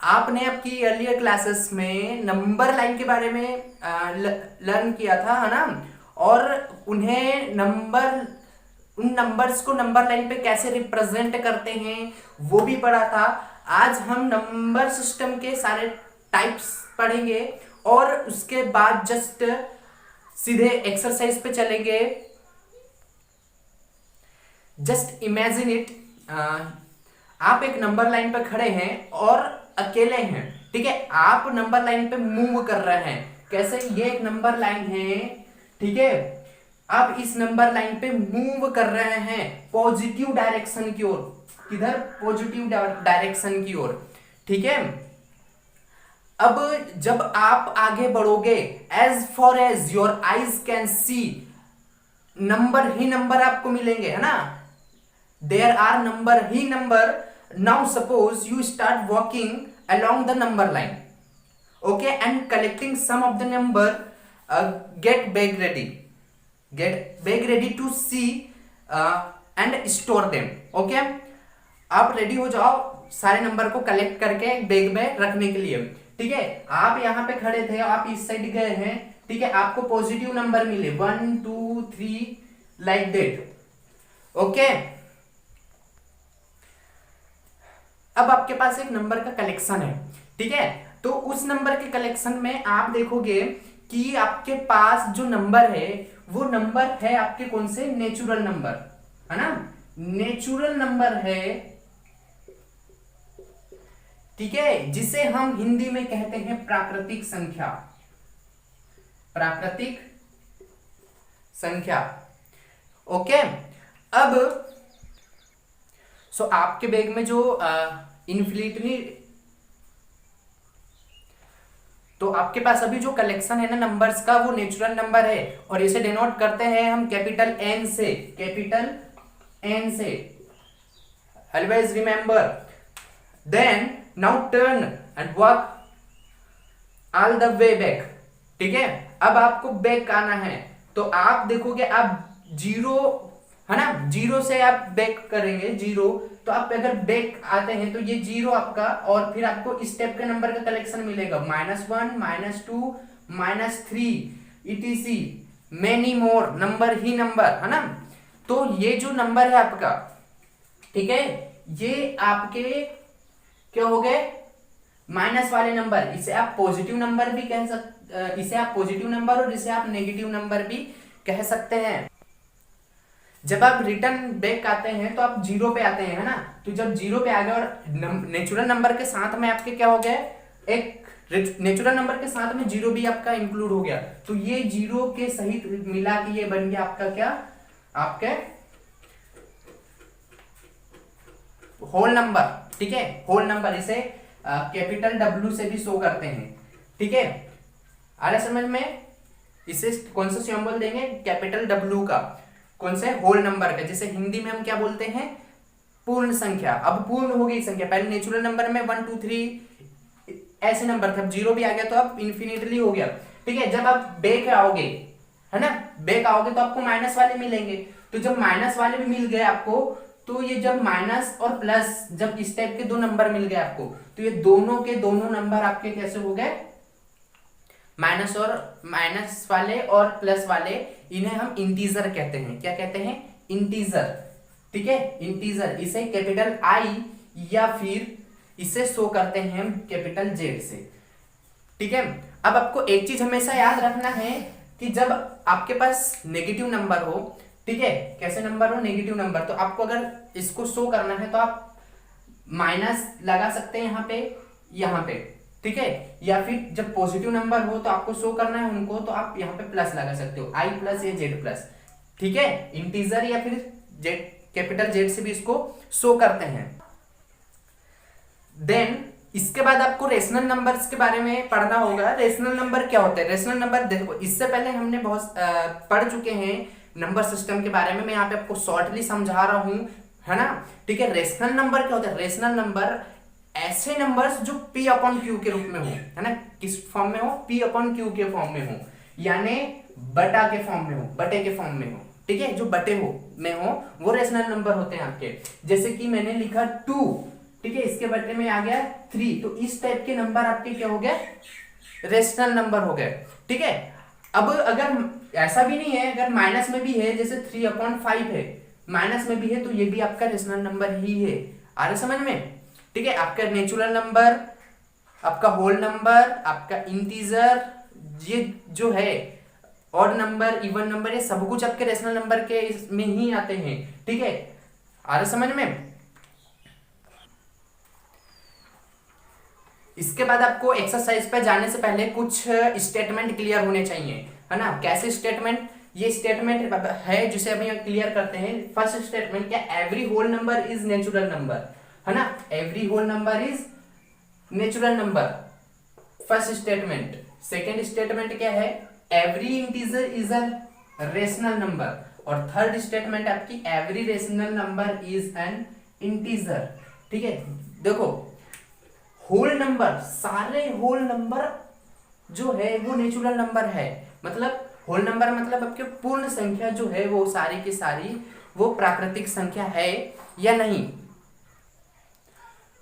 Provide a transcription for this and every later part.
आपने आपकी earlier classes में नंबर लाइन के बारे में लर्न किया था, है ना। और उन्हें उन नंबर्स को नंबर लाइन पे कैसे रिप्रेजेंट करते हैं वो भी पढ़ा था। आज हम नंबर सिस्टम के सारे टाइप्स पढ़ेंगे और उसके बाद जस्ट सीधे एक्सरसाइज पे चलेंगे। जस्ट इमेजिन इट, आप एक नंबर लाइन पे खड़े हैं और अकेले हैं, ठीक है। आप नंबर लाइन पे मूव कर रहे हैं। कैसे? ये एक नंबर लाइन है, ठीक है। आप इस नंबर लाइन पे मूव कर रहे हैं पॉजिटिव डायरेक्शन की ओर। किधर? पॉजिटिव डायरेक्शन की ओर, ठीक है। अब जब आप आगे बढ़ोगे, as far as your eyes can see, number ही नंबर आपको मिलेंगे, है ना। देयर आर नंबर ही number. Now suppose you start walking along the number line, okay, and collecting some of the number, get bag ready to see and store them, okay। आप ready हो जाओ सारे number को collect करके एक bag में रखने के लिए, ठीक है। आप यहां पे खड़े थे, आप इस साइड गए हैं, ठीक है। आपको पॉजिटिव नंबर मिले 1 2 3 लाइक दैट, ओके। अब आपके पास एक नंबर का कलेक्शन है, ठीक है। तो उस नंबर के कलेक्शन में आप देखोगे कि आपके पास जो नंबर है वो नंबर है आपके कौन से? नेचुरल नंबर, है ना। नेचुरल नंबर है, ठीक है, जिसे हम हिंदी में कहते हैं प्राकृतिक संख्या। प्राकृतिक संख्या, ओके। अब सो आपके बैग में जो इन्फिनिटली, तो आपके पास अभी जो कलेक्शन है ना नंबर्स का, वो नेचुरल नंबर है और इसे डिनोट करते हैं हम कैपिटल एन से। कैपिटल एन से, always remember. Then now turn and walk all the way back, ठीक है। अब आपको बैक आना है, तो आप देखोगे आप जीरो, है ना, जीरो से आप बैक करेंगे, जीरो। तो आप अगर बैक आते हैं तो ये जीरो आपका, और फिर आपको इस टाइप के नंबर का कलेक्शन मिलेगा -1 -2 -3 etc मेनी मोर, नंबर ही नंबर, है ना। तो ये जो नंबर है आपका, ठीक है, ये आपके क्या हो गए? माइनस वाले नंबर। इसे आप पॉजिटिव नंबर भी कह सकते, इसे आप पॉजिटिव नंबर और इसे आप नेगेटिव नंबर भी कह सकते हैं। जब आप रिटर्न बैक आते हैं तो आप जीरो पे आते हैं, है ना। तो जब जीरो पे आ गए और नेचुरल नंबर के साथ में आपके क्या हो गए? एक नेचुरल नंबर के साथ में जीरो भी आपका इंक्लूड हो गया, तो ये जीरो के सहित मिला के ये बन गया आपका क्या? आपके होल नंबर, ठीक है, होल नंबर। इसे कैपिटल डब्ल्यू से भी शो करते हैं, ठीक है। आ रहा समझ में? इसे कौन सा सिंबल देंगे? कैपिटल डब्ल्यू का। कौन से? होल नंबर का, जिसे हिंदी में हम क्या बोलते हैं? पूर्ण संख्या। अब पूर्ण हो गई संख्या। पहले नेचुरल नंबर में 1 2 3 ऐसे नंबर थे, अब जीरो भी आ गया तो अब इन्फिनिटली हो गया, ठीक है। जब आप बैक आओगे, है ना, बैक आओगे तो आपको माइनस वाले मिलेंगे। तो जब माइनस वाले भी मिल गए आपको, तो ये जब माइनस और प्लस, जब इस टाइप के दो नंबर मिल गए आपको, तो ये दोनों के दोनों नंबर आपके कैसे हो गए? माइनस और माइनस वाले और प्लस वाले, इन्हें हम इंटीजर कहते हैं। क्या कहते हैं? इंटीजर, ठीक है, इंटीजर। इसे कैपिटल आई या फिर इसे शो करते हैं हम कैपिटल जेड से, ठीक है। अब आपको एक चीज हमेशा याद रखना है कि जब आपके पास नेगेटिव नंबर हो, ठीक है, कैसे नंबर हो? नेगेटिव नंबर, तो आपको अगर इसको शो करना है तो आप माइनस लगा सकते हैं यहाँ पे, ठीक है। या फिर जब पॉजिटिव नंबर हो तो आपको शो करना है उनको, तो आप यहाँ पे प्लस लगा सकते हो, आई प्लस या जेड प्लस, ठीक है। इंटीजर या फिर जेड, कैपिटल जेड से भी इसको शो करते हैं। देन इसके बाद आपको रेशनल नंबर्स के बारे में पढ़ना होगा। रेशनल नंबर क्या होते हैं? रेशनल नंबर देखो, इससे पहले हमने बहुत पढ़ चुके हैं नंबर सिस्टम के बारे में। मैं यहाँ पे आपको शॉर्टली समझा रहा हूं, है ना, ठीक है। रेशनल नंबर क्या होता है? रेशनल नंबर ऐसे नंबर्स जो p अपॉन क्यू के रूप में हो, है ना। किस फॉर्म में हो? p अपॉन क्यू के फॉर्म में हो, यानी बटा के फॉर्म में हो, बटे के फॉर्म में हो, ठीक है। जो बटे हो में हो वो रेशनल नंबर होते हैं आपके। जैसे कि मैंने लिखा 2, ठीक है, इसके बदले में आ गया 3, तो इस टाइप के नंबर आपके क्या हो गए, रेशनल नंबर हो गए। ठीक है, अब अगर ऐसा भी नहीं है, अगर माइनस में भी है, जैसे 3/5 है, माइनस में भी है, तो ये भी आपका रेशनल नंबर ही है। आ रहा समझ में? ठीक है, आपका नेचुरल नंबर, आपका होल नंबर, आपका इंटीजर, ये जो है ऑड नंबर, इवन नंबर, ये सब कुछ आपके रेशनल नंबर के इसमें ही आते हैं। ठीक है, आ रहा समझ में? इसके बाद आपको एक्सरसाइज पे जाने से पहले कुछ स्टेटमेंट क्लियर होने चाहिए, है ना? कैसे स्टेटमेंट? ये स्टेटमेंट है जिसे अभी क्लियर करते हैं। फर्स्ट स्टेटमेंट क्या? Every whole number is natural number, है ना? Every whole number is natural number, first statement. Second statement क्या है? Every integer is a rational number. और थर्ड स्टेटमेंट आपकी every rational number is an integer. ठीक है, देखो होल नंबर, सारे होल नंबर जो है वो नेचुरल नंबर है। मतलब होल नंबर मतलब आपके पूर्ण संख्या जो है वो सारी की सारी वो प्राकृतिक संख्या है या नहीं।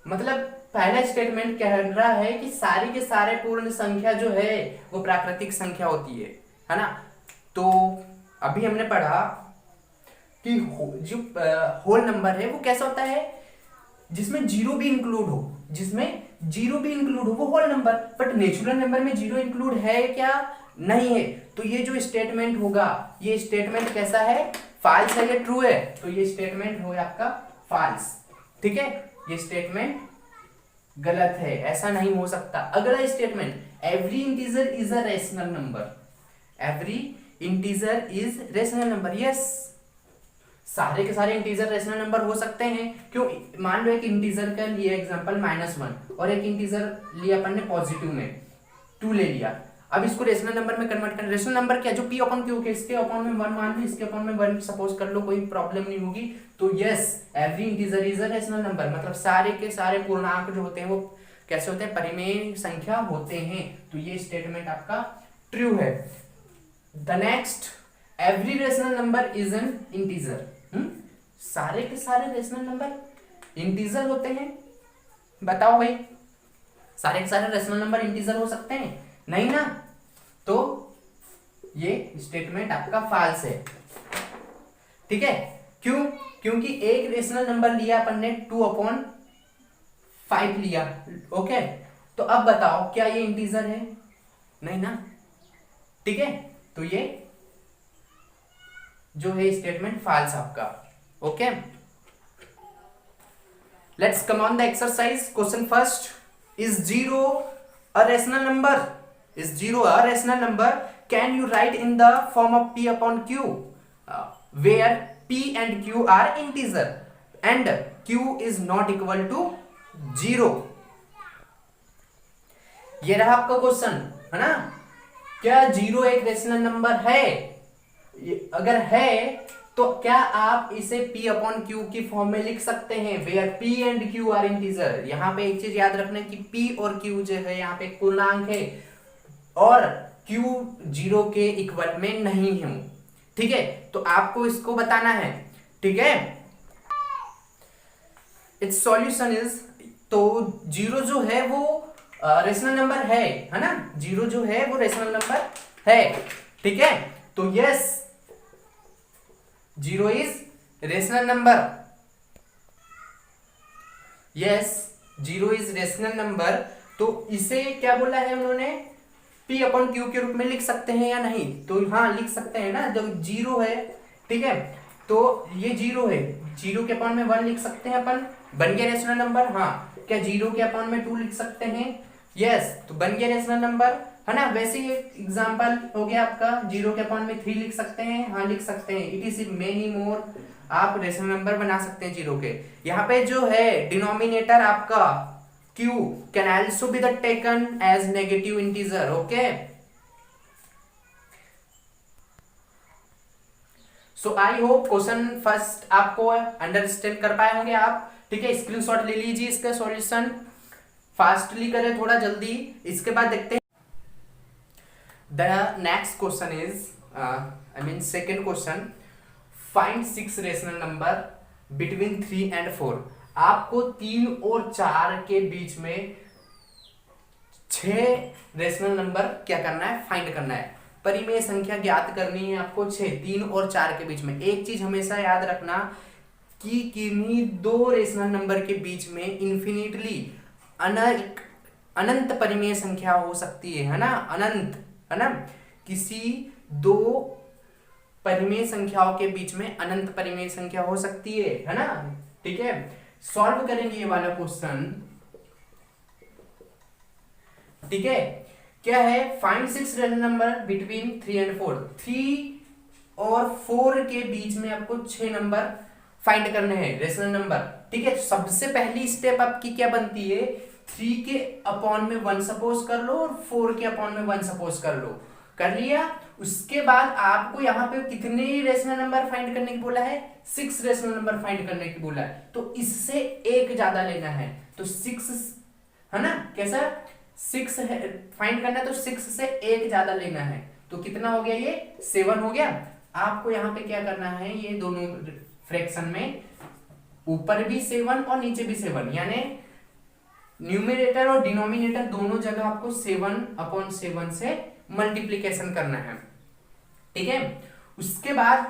मतलब पहला स्टेटमेंट कह रहा है कि सारी के सारे पूर्ण संख्या जो है वो प्राकृतिक संख्या होती है ना? तो अभी हमने पढ़ा कि जो होल नंबर है वो कैसा होता है, जिसमें जीरो भी इंक्लूड हो, जिसमें जीरो भी इंक्लूड हो वो whole number. But natural number में जीरो इंक्लूड है क्या? नहीं है। तो ये जो स्टेटमेंट होगा, ये स्टेटमेंट कैसा है? फॉल्स है या ट्रू है? तो ये स्टेटमेंट होगा आपका फॉल्स। ठीक है, ये स्टेटमेंट गलत है, ऐसा नहीं हो सकता। अगला statement every integer is a rational number, every integer is rational number. Yes, सारे के सारे इंटीजर रेशनल नंबर हो सकते हैं। क्यों? मान लो एक इंटीजर का लिया एग्जांपल -1 और एक इंटीजर लिया अपन ने पॉजिटिव में 2 ले लिया। अब इसको रेशनल नंबर में कन्वर्ट करना। रेशनल नंबर क्या? जो p अपॉन q के, इसके अपॉन में 1 मान लो, इसके अपॉन में 1 सपोज कर लो, कोई प्रॉब्लम नहीं होगी। तो yes, every integer is a rational number, मतलब सारे के सारे पूर्णांक जो होते हैं वो कैसे होते हैं? परिमेय संख्या होते हैं। तो ये स्टेटमेंट आपका ट्रू है। The next, every rational number is an integer. सारे के सारे रेशनल नंबर इंटीजर होते हैं? बताओ भाई, सारे के सारे रेशनल नंबर इंटीजर हो सकते हैं? नहीं ना। तो ये स्टेटमेंट आपका फॉल्स है। ठीक है, क्यों? क्योंकि एक रेशनल नंबर लिया अपन ने 2/5 लिया। ओके, तो अब बताओ क्या ये इंटीजर है? नहीं ना। ठीक है, तो ये जो है स्टेटमेंट फॉल्स आपका। Okay, let's come on the exercise. Question first, is zero a rational number? Is zero a rational number? Can you write in the form of p upon q where p and q are integer and q is not equal to 0। ये रहा आपका question, है ना? क्या zero एक rational number है? अगर है तो क्या आप इसे p अपॉन q की फॉर्म में लिख सकते हैं, where p and q are integer. यहां पे एक चीज याद रखना कि p और q जो है यहाँ पे एक पूर्णांक है और q 0 के इक्वल में नहीं है। ठीक है, तो आपको इसको बताना है। ठीक है, इट्स सॉल्यूशन इज, तो जीरो जो है वो रेशनल नंबर है ना? जीरो जो है वो रेशनल नंबर है। ठीक है, तो yes, zero is rational number. Yes, zero is rational number. तो इसे क्या बोला है उन्होंने? p अपॉन q के रूप में लिख सकते हैं या नहीं? तो हाँ, लिख सकते हैं ना, जब जीरो है। ठीक है, तो ये जीरो है, जीरो के अपॉन में 1 लिख सकते हैं अपन, बन गया रेशनल नंबर। हाँ, क्या जीरो के अपॉन में 2 लिख सकते हैं? यस, तो बन गया रेशनल नंबर, है ना? वैसे ही एग्जांपल हो गया आपका, जीरो के अपॉन में 3 लिख सकते हैं। हाँ, लिख सकते हैं। इट इज मेनी मोर, आप रेशनल नंबर बना सकते हैं जीरो के। यहाँ पे जो है डिनोमिनेटर आपका q can also be the taken as negative integer. okay, so I hope question first आपको अंडरस्टैंड कर पाए होंगे आप। ठीक है, स्क्रीनशॉट ले लीजिए इसका सॉल्यूशन, फास्टली करें, थोड़ा जल्दी। इसके बाद देखते हैं the next question is I mean second question, find 6 rational number between 3 and 4। आपको 3 और 4 के बीच में 6 रेशनल नंबर क्या करना है, फाइंड करना है। परिमेय संख्या ज्ञात करनी है आपको 6, 3 और 4 के बीच में। एक चीज हमेशा याद रखना कि किन्हीं दो रेशनल नंबर के बीच में इन्फिनिटली अनंत परिमेय संख्या हो सकती है ना, अनंत, है ना। किसी दो परिमेय संख्याओं के बीच में अनंत परिमेय संख्या हो सकती है ना। ठीक है, सॉल्व करेंगे ये वाला क्वेश्चन। ठीक है, क्या है, find 6 rational number between 3 and 4। 3 और 4 के बीच में आपको 6 नंबर फाइंड करने हैं, रेशनल नंबर। ठीक है, सबसे पहली स्टेप आपकी क्या बनती है, 3 के अपॉन में 1 सपोज कर लो और 4 के अपॉन में 1 सपोज कर लो। कर लिया, उसके बाद आपको यहाँ पे कितने रेशनल नंबर फाइंड करने की बोला है, 6 रेशनल नंबर फाइंड करने की बोला है। तो इससे एक ज्यादा लेना है, तो 6, है ना, कैसा 6 है फाइंड करना है, तो 6 से एक ज्यादा लेना है। तो कितना हो गया, ये 7 हो गया। आपको यहाँ पे क्या करना है, ये दोनों फ्रैक्शन में ऊपर भी 7 और नीचे भी 7, यानी न्यूमरेटर और डिनोमिनेटर दोनों जगह आपको 7/7 से मल्टीप्लीकेशन करना है। ठीक है, उसके बाद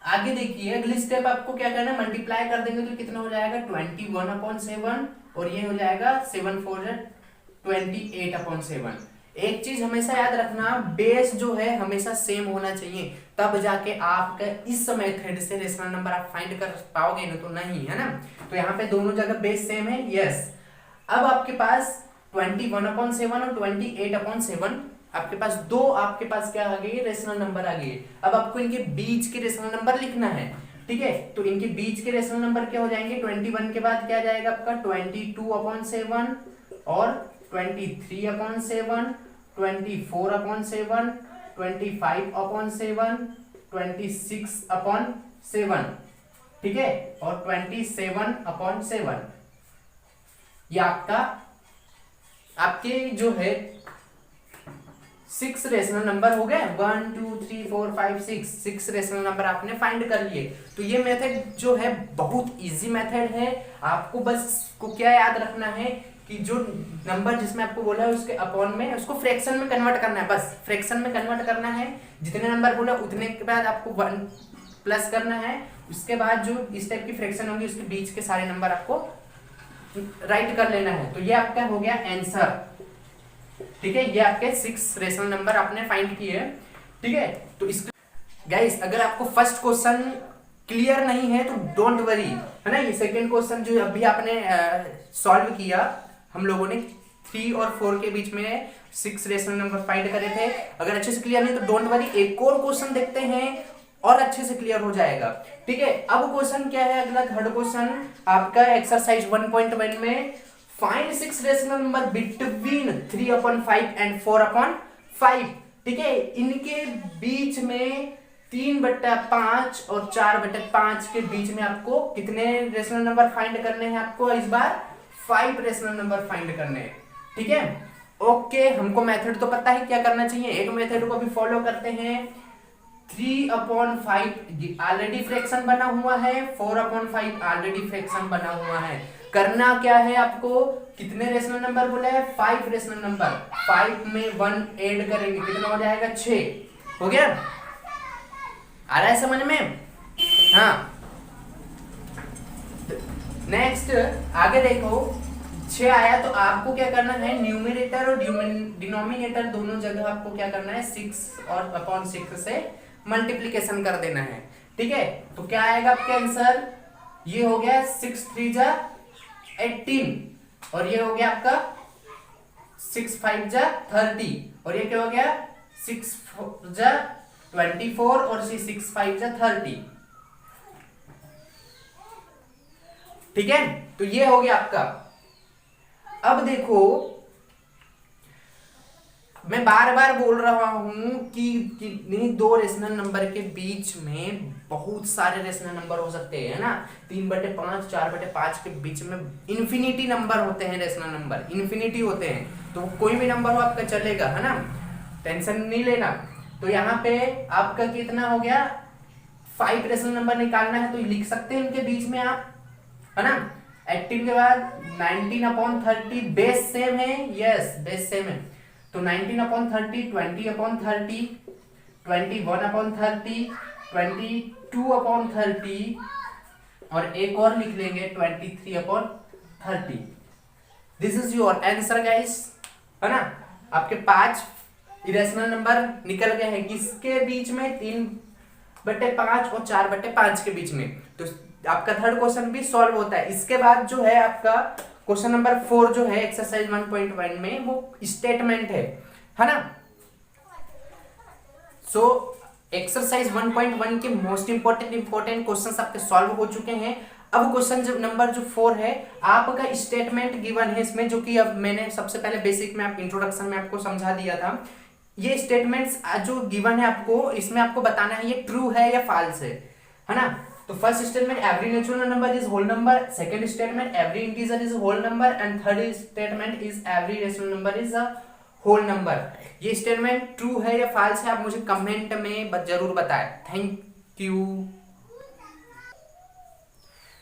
आगे देखिए, अगली स्टेप आपको क्या करना है, मल्टीप्लाई कर देंगे तो कितना हो जाएगा 21/7, और ये हो जाएगा 7 4 28/7। एक चीज हमेशा याद रखना, बेस जो है हमेशा सेम होना चाहिए, तब जाके आपका इस मेथड से रेशनल नंबर आप फाइंड कर पाओगे, ना तो नहीं, है ना। तो यहाँ पे दोनों जगह बेस सेम है, यस। अब आपके पास 21/7 और 28/7, आपके पास दो, आपके पास क्या आ गई, रेशनल नंबर आ गई। अब आपको इनके बीच के रेशनल नंबर लिखना है। ठीक है, तो इनके बीच के रेशनल नंबर क्या हो जाएंगे, 21 के बाद क्या जाएगा आपका 22/7 और 23/7, 24/7, 25/7, 26/7, ठीक है, और 27/7। ये आपके जो है 6 रेशनल नंबर हो गए, 1 2 3 4 5 6 रेशनल नंबर आपने फाइंड कर लिए। तो ये मेथड जो है बहुत इजी मेथड है। आपको बस को क्या याद रखना है कि जो नंबर जिसमें आपको बोला है उसके अपॉन में उसको फ्रैक्शन में कन्वर्ट करना है, बस फ्रैक्शन में कन्वर्ट करना है। जितने नंबर बोला उतने के बाद आपको 1 प्लस करना है। उसके बाद जो इस टाइप की फ्रैक्शन होगी उसके बीच के सारे नंबर आपको राइट कर लेना है। तो ये आपका हो गया आंसर। ठीक है, ये आपके 6 रेशनल नंबर आपने फाइंड किए। ठीक है, तो इस गाइस अगर आपको फर्स्ट क्वेश्चन क्लियर नहीं है तो डोंट वरी, है ना। ये सेकंड क्वेश्चन जो अभी आपने सॉल्व किया, हम लोगों ने 3 और 4 के बीच में 6 रेशनल नंबर फाइंड करे थे। अगर अच्छे से क्लियर नहीं तो डोंट वरी, एक और क्वेश्चन देखते हैं और अच्छे से क्लियर हो जाएगा। ठीक है, अब क्वेश्चन क्या है, अगला थर्ड क्वेश्चन आपका एक्सरसाइज 1.1 में find 6 rational number between 3/5 and 4/5। ठीक है, इनके बीच में 3/5 और 4/5 के बीच में आपको कितने रेशनल नंबर फाइंड करने हैं, आपको इस बार 5 रेशनल नंबर फाइंड करने हैं। ठीक है, ओके, हमको मेथड तो पता है क्या करना चाहिए, एक मेथड को भी फॉलो करते हैं। 3/5 ऑलरेडी फ्रैक्शन बना हुआ है, 4/5 ऑलरेडी फ्रैक्शन बना हुआ है। करना क्या है आपको, कितने रेशनल नंबर बोला है, 5 रेशनल नंबर, 5 में 1 ऐड करेंगे कितना हो जाएगा 6। हो गया, आ रहा है समझ में, हाँ। नेक्स्ट आगे देखो, 6 आया तो आपको क्या करना है, न्यूमरेटर और डिनोमिनेटर दोनों जगह आपको क्या करना है, 6 और अपॉन 6 से मल्टीप्लीकेशन कर देना है। ठीक है, तो क्या आएगा आपके आंसर, ये हो गया 6 3 जा 18, और ये हो गया आपका 6 5 जा 30, और ये क्या हो गया 6 4 जा 24, और 6 5 जा 30। ठीक है, तो ये हो गया आपका। अब देखो, मैं बार बार बोल रहा हूं कि नहीं, 2 रेशनल नंबर के बीच में बहुत सारे रेशनल नंबर हो सकते हैं, ना। 3/5 4/5 के बीच में इन्फिनिटी नंबर होते हैं, रेशनल नंबर इन्फिनिटी होते हैं। तो कोई भी नंबर हो आपका चलेगा, है ना, टेंशन नहीं लेना। तो यहाँ पे आपका कितना हो गया, 5 रेशनल नंबर निकालना है, तो लिख सकते हैं इनके बीच में आप, है ना। 18 के बाद 19/30 बेस सेम है, यस बेस सेम है, तो 19/30, 20/30, 21/30, 22/30 और एक और लिख लेंगे 23/30। This is your answer guys, है ना। आपके 5 इरेशनल नंबर निकल गए हैं किसके बीच में, 3/5 और 4/5 के बीच में। तो आपका थर्ड क्वेश्चन भी सॉल्व होता है। इसके बाद जो है आपका क्वेश्चन नंबर 4 जो है एक्सरसाइज 1.1 में, वो स्टेटमेंट है ना। सो एक्सरसाइज 1.1 के मोस्ट इंपोर्टेंट क्वेश्चंस आपके सॉल्व हो चुके हैं। अब क्वेश्चन नंबर जो 4 है, आपका स्टेटमेंट गिवन है इसमें, जो कि अब मैंने सबसे पहले बेसिक में इंट्रोडक्शन में आपको समझा दिया था। ये स्टेटमेंट्स जो गिवन है आपको, इसमें आपको बताना है ये ट्रू है या फॉल्स है ना। तो first statement every natural number is whole number, second statement every integer is whole number and third statement is every rational number is a whole number. ये स्टेटमेंट ट्रू है या फॉल्स है, आप मुझे कमेंट में जरूर बताएं। Thank you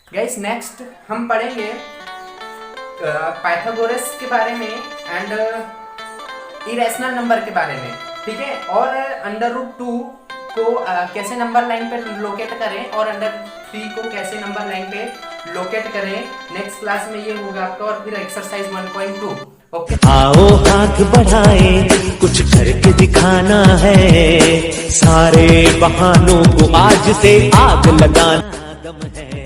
guys. नेक्स्ट हम पढ़ेंगे पाइथागोरस के बारे में एंड इरेशनल नंबर के बारे में, ठीक है। और √2 को कैसे नंबर लाइन पे लोकेट करें और √3 को कैसे नंबर लाइन पे लोकेट करें, नेक्स्ट क्लास में ये होगा आपका। और फिर एक्सरसाइज 1.2। ओके, आओ हाथ बढ़ाए, कुछ करके दिखाना है, सारे बहानों को आज से आग लगाना दम है।